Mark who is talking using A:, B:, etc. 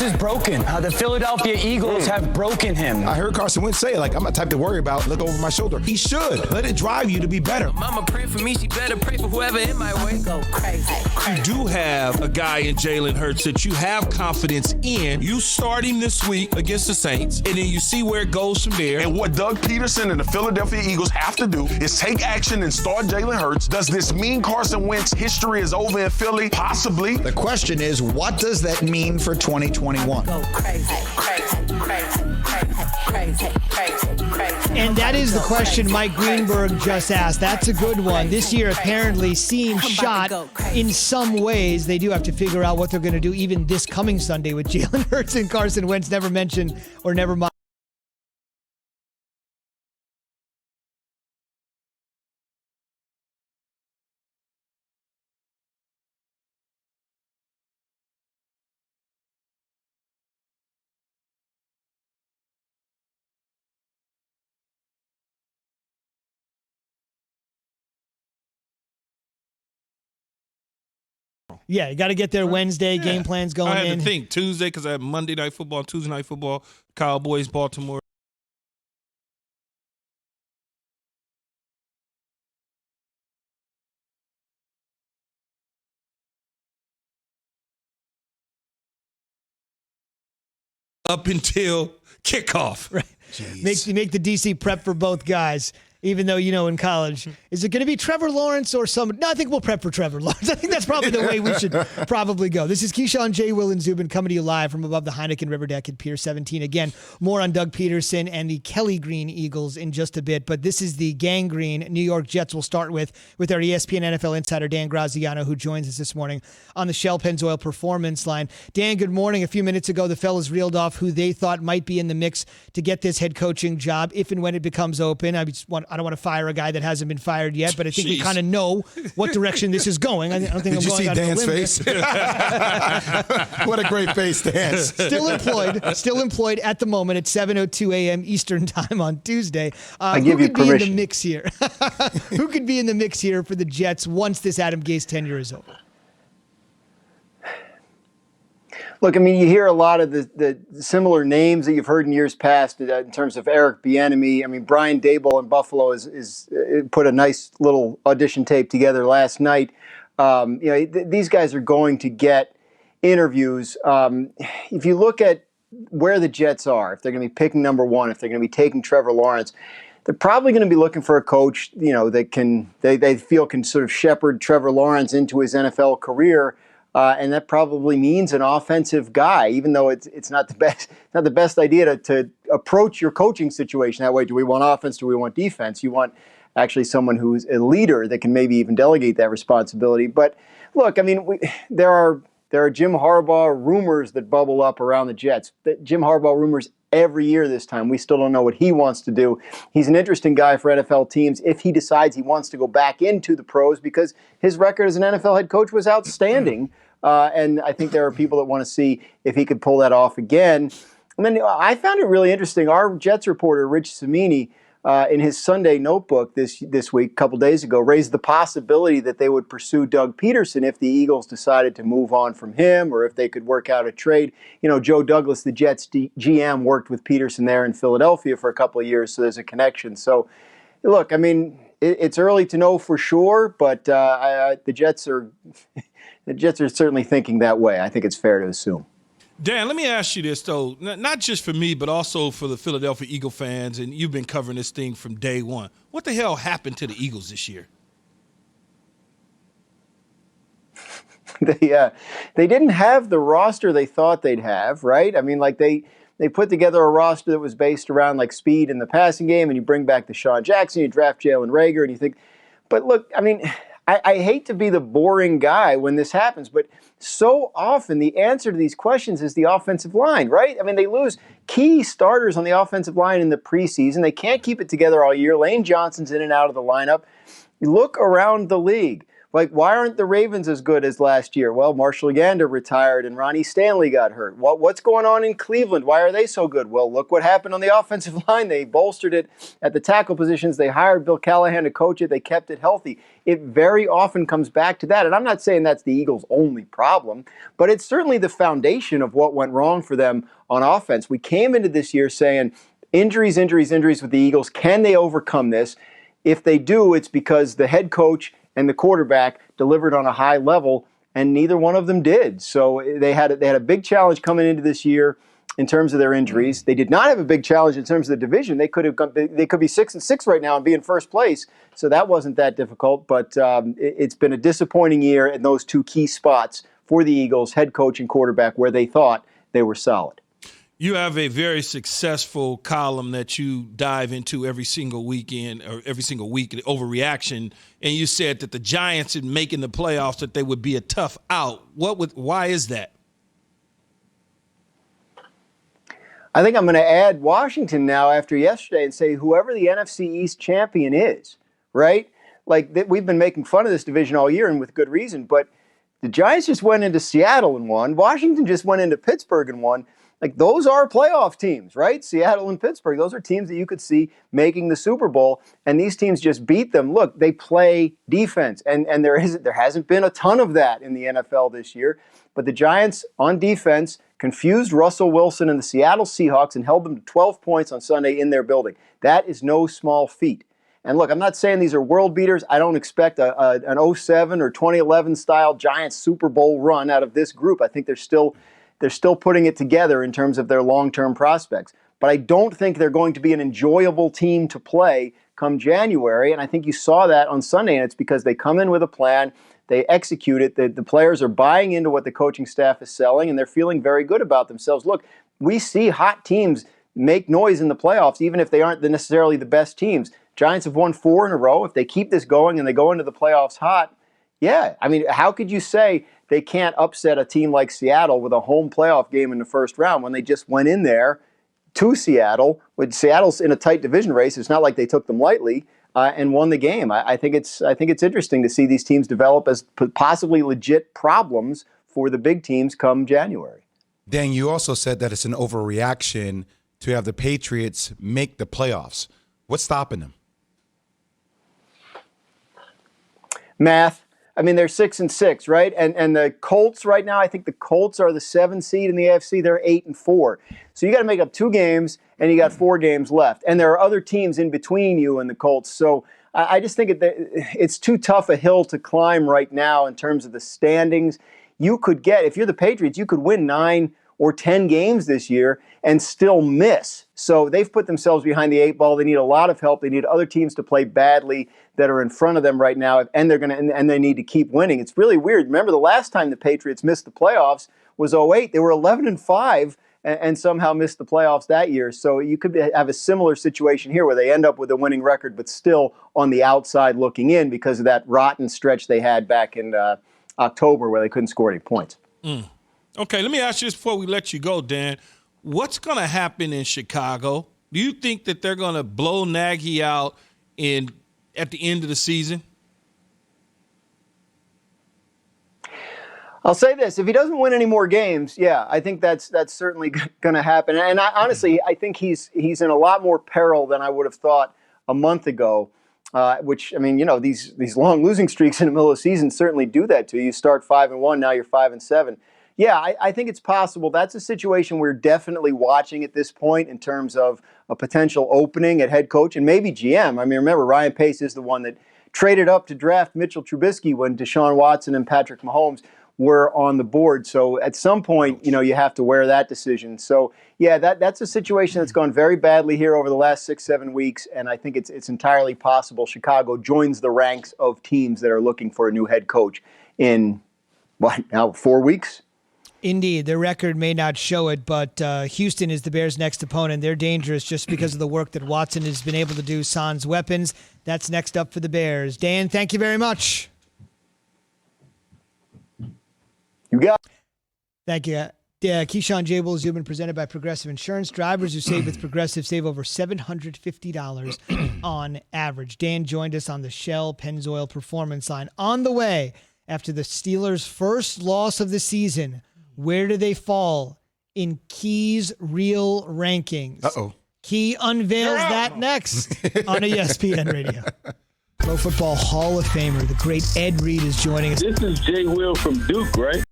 A: is broken. The Philadelphia Eagles have broken him.
B: I heard Carson Wentz say, I'm not the type to worry about, look over my shoulder. He should. Let it drive you to be better.
C: Mama pray for me, she better pray for whoever in my way. Go crazy.
D: You do have a guy in Jalen Hurts that you have confidence in. You start him this week against the Saints, and then you see where it goes from there.
E: And what Doug Peterson and the Philadelphia Eagles have to do is take action and start Jalen Hurts. Does this mean Carson Wentz history is over in Philly? Possibly.
F: The question is, what does that mean for 2021?
C: Go crazy, crazy, crazy, crazy, crazy, crazy.
G: And that is the question Mike Greenberg just asked. That's a good one. This year apparently seems shot in some ways. They do have to figure out what they're going to do even this coming Sunday with Jalen Hurts and Carson Wentz. Never mentioned or never mind. Yeah, you got to get there Wednesday. Yeah. Game plans going in.
D: I had to think Tuesday because I have Monday Night Football, Tuesday Night Football, Cowboys, Baltimore. Up until kickoff.
G: Right. Make the DC prep for both guys. Even though, in college, is it going to be Trevor Lawrence or some? No, I think we'll prep for Trevor Lawrence. I think that's probably the way we should probably go. This is Keyshawn, J. Will, and Zubin coming to you live from above the Heineken River Deck at Pier 17. Again, more on Doug Peterson and the Kelly Green Eagles in just a bit. But this is the gangrene New York Jets we'll start with our ESPN NFL insider, Dan Graziano, who joins us this morning on the Shell Pennzoil Performance Line. Dan, good morning. A few minutes ago, the fellas reeled off who they thought might be in the mix to get this head coaching job if and when it becomes open. I don't want to fire a guy that hasn't been fired yet, but I think we kind of know what direction this is going. I don't think
B: Did
G: I'm going out
B: Dan's
G: on a limb
B: face? What a great face, Dan.
G: Still employed at the moment at 7:02 a.m. Eastern time on Tuesday.
H: I give you permission.
G: Who could be in the mix here? Who could be in the mix here for the Jets once this Adam Gase tenure is over?
H: Look, you hear a lot of the similar names that you've heard in years past in terms of Eric Bieniemy. Brian Daboll in Buffalo is put a nice little audition tape together last night. These guys are going to get interviews. If you look at where the Jets are, if they're going to be picking number one, if they're going to be taking Trevor Lawrence, they're probably going to be looking for a coach, that they feel can sort of shepherd Trevor Lawrence into his NFL career. And that probably means an offensive guy, even though it's not the best idea to approach your coaching situation that way. Do we want offense? Do we want defense? You want actually someone who's a leader that can maybe even delegate that responsibility. But look, there are Jim Harbaugh rumors that bubble up around the Jets. Jim Harbaugh rumors every year this time. We still don't know what he wants to do. He's an interesting guy for NFL teams if he decides he wants to go back into the pros because his record as an NFL head coach was outstanding. And I think there are people that want to see if he could pull that off again. And then I found it really interesting. Our Jets reporter, Rich Cimini, in his Sunday notebook this week, a couple days ago, raised the possibility that they would pursue Doug Peterson if the Eagles decided to move on from him or if they could work out a trade. Joe Douglas, the Jets GM, worked with Peterson there in Philadelphia for a couple of years, so there's a connection. So, look, it's early to know for sure, but the Jets are certainly thinking that way. I think it's fair to assume.
D: Dan, let me ask you this, though, not just for me, but also for the Philadelphia Eagle fans, and you've been covering this thing from day one. What the hell happened to the Eagles this year?
H: They didn't have the roster they thought they'd have, right? They put together a roster that was based around speed in the passing game, and you bring back Deshaun Jackson, you draft Jalen Reagor, and you think, but look, I hate to be the boring guy when this happens, but so often the answer to these questions is the offensive line, right? They lose key starters on the offensive line in the preseason. They can't keep it together all year. Lane Johnson's in and out of the lineup. You look around the league. Like, why aren't the Ravens as good as last year? Well, Marshall Yanda retired and Ronnie Stanley got hurt. What's going on in Cleveland? Why are they so good? Well, look what happened on the offensive line. They bolstered it at the tackle positions. They hired Bill Callahan to coach it. They kept it healthy. It very often comes back to that. And I'm not saying that's the Eagles' only problem, but it's certainly the foundation of what went wrong for them on offense. We came into this year saying injuries with the Eagles. Can they overcome this? If they do, it's because the head coach and the quarterback delivered on a high level, and neither one of them did. So they had a big challenge coming into this year in terms of their injuries. They did not have a big challenge in terms of the division. They could be 6-6 right now and be in first place. So that wasn't that difficult. But it's been a disappointing year in those two key spots for the Eagles, head coach and quarterback, where they thought they were solid.
D: You have a very successful column that you dive into every single weekend or every single week, overreaction, and you said that the Giants in making the playoffs, that they would be a tough out. Why is that?
H: I think I'm going to add Washington now after yesterday and say whoever the NFC East champion is, right? Like we've been making fun of this division all year and with good reason, but the Giants just went into Seattle and won. Washington just went into Pittsburgh and won. Like, those are playoff teams, right? Seattle and Pittsburgh. Those are teams that you could see making the Super Bowl, and these teams just beat them. Look, they play defense, and there hasn't been a ton of that in the NFL this year. But the Giants on defense confused Russell Wilson and the Seattle Seahawks and held them to 12 points on Sunday in their building. That is no small feat. And look, I'm not saying these are world beaters. I don't expect an 07 or 2011 style Giants Super Bowl run out of this group. I think they're still putting it together in terms of their long-term prospects. But I don't think they're going to be an enjoyable team to play come January. And I think you saw that on Sunday, and it's because they come in with a plan, they execute it, the players are buying into what the coaching staff is selling, and they're feeling very good about themselves. Look, we see hot teams make noise in the playoffs, even if they aren't necessarily the best teams. Giants have won 4 in a row. If they keep this going and they go into the playoffs hot, yeah, I mean, how could you say they can't upset a team like Seattle with a home playoff game in the first round when they just went in there to Seattle? When Seattle's in a tight division race, it's not like they took them lightly and won the game. I think it's interesting to see these teams develop as possibly legit problems for the big teams come January.
B: Dan, you also said that it's an overreaction to have the Patriots make the playoffs. What's stopping them?
H: Math. I mean, they're 6-6, right? And the Colts right now, I think the Colts are the 7th seed in the AFC. They're 8-4. So you got to make up 2 games, and you got 4 games left. And there are other teams in between you and the Colts. So I just think it's too tough a hill to climb right now in terms of the standings. You could get, if you're the Patriots, you could win 9 or 10 games this year and still miss. So they've put themselves behind the 8 ball. They need a lot of help. They need other teams to play badly that are in front of them right now, and they need to keep winning. It's really weird. Remember the last time the Patriots missed the playoffs was 2008. They were 11-5 and somehow missed the playoffs that year. So you could have a similar situation here where they end up with a winning record, but still on the outside looking in because of that rotten stretch they had back in October where they couldn't score any points.
D: Okay, let me ask you this before we let you go, Dan. What's going to happen in Chicago? Do you think that they're going to blow Nagy out at the end of the season?
H: I'll say this: if he doesn't win any more games, yeah, I think that's certainly going to happen. And honestly, I think he's in a lot more peril than I would have thought a month ago. Which, I mean, you know, these long losing streaks in the middle of the season certainly do that to you. You start 5-1, now you're 5-7. Yeah, I think it's possible. That's a situation we're definitely watching at this point in terms of a potential opening at head coach and maybe GM. I mean, remember, Ryan Pace is the one that traded up to draft Mitchell Trubisky when Deshaun Watson and Patrick Mahomes were on the board. So at some point, you know, you have to wear that decision. So, yeah, that's a situation that's gone very badly here over the last 6-7 weeks, and I think it's entirely possible Chicago joins the ranks of teams that are looking for a new head coach in, what, now 4 weeks?
G: Indeed, their record may not show it, but Houston is the Bears' next opponent. They're dangerous just because of the work that Watson has been able to do, sans weapons. That's next up for the Bears. Dan, thank you very much.
H: You got it.
G: Thank you. Keyshawn, J. Will, Zubin, presented by Progressive Insurance. Drivers who save with Progressive save over $750 on average. Dan joined us on the Shell Pennzoil Performance Line. On the way, after the Steelers' first loss of the season, where do they fall in Key's real rankings?
B: Uh-oh.
G: Key unveils that next on ESPN Radio. Pro Football Hall of Famer, the great Ed Reed, is joining us.
I: This is Jay Will from Duke, right?